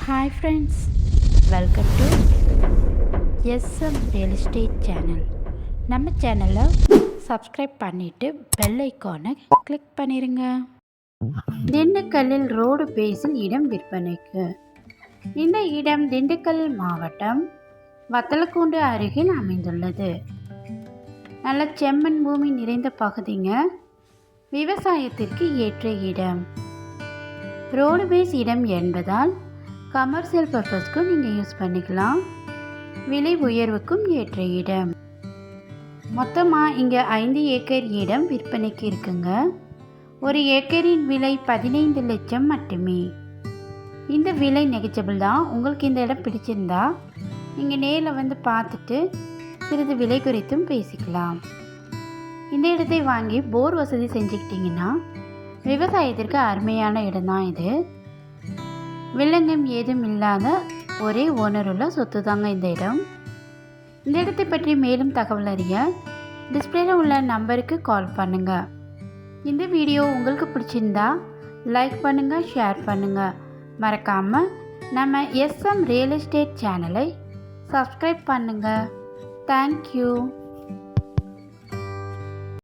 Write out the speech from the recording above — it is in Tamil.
Hi friends, welcome to SM real estate channel. நம்ம சேனலை சப்ஸ்கிரைப் பண்ணிவிட்டு பெல் ஐக்கானை கிளிக் பண்ணிடுங்க. திண்டுக்கல்லில் ரோடு பேஸில் இடம் விற்பனைக்கு. இந்த இடம் திண்டுக்கல் மாவட்டம் வத்தலக்குண்டு அருகில் அமைந்துள்ளது. நல்ல செம்மண் பூமி நிறைந்த பகுதிங்க. விவசாயத்திற்கு ஏற்ற இடம். ரோடு பேஸ் இடம் என்பதால் கமர்ஷியல் பர்பஸ்க்கும் நீங்கள் யூஸ் பண்ணிக்கலாம். விலை உயர்வுக்கும் ஏற்ற இடம். மொத்தமாக இங்கே 5 ஏக்கர் இடம் விற்பனைக்கு இருக்குங்க. ஒரு ஏக்கரின் விலை 15 லட்சம் மட்டுமே. இந்த விலை நெகச்சபிள் தான். உங்களுக்கு இந்த இடம் பிடிச்சிருந்தா நீங்கள் நேரில் வந்து பார்த்துட்டு சிறிது விலை குறித்தும் பேசிக்கலாம். இந்த இடத்தை வாங்கி போர் வசதி செஞ்சுக்கிட்டிங்கன்னா விவசாயத்திற்கு அருமையான இடம்தான் இது. வில்லங்கம் ஏதும் இல்லாத ஒரே ஓனருள்ள சொத்து தாங்க இந்த இடம். இந்த இடத்தை பற்றி மேலும் தகவல் அறிய டிஸ்பிளேல உள்ள நம்பருக்கு கால் பண்ணுங்கள். இந்த வீடியோ உங்களுக்கு பிடிச்சிருந்தா லைக் பண்ணுங்கள், ஷேர் பண்ணுங்கள். மறக்காமல் நம்ம எஸ்எம் ரியல் எஸ்டேட் சேனலை சப்ஸ்கிரைப் பண்ணுங்கள். தேங்க்யூ.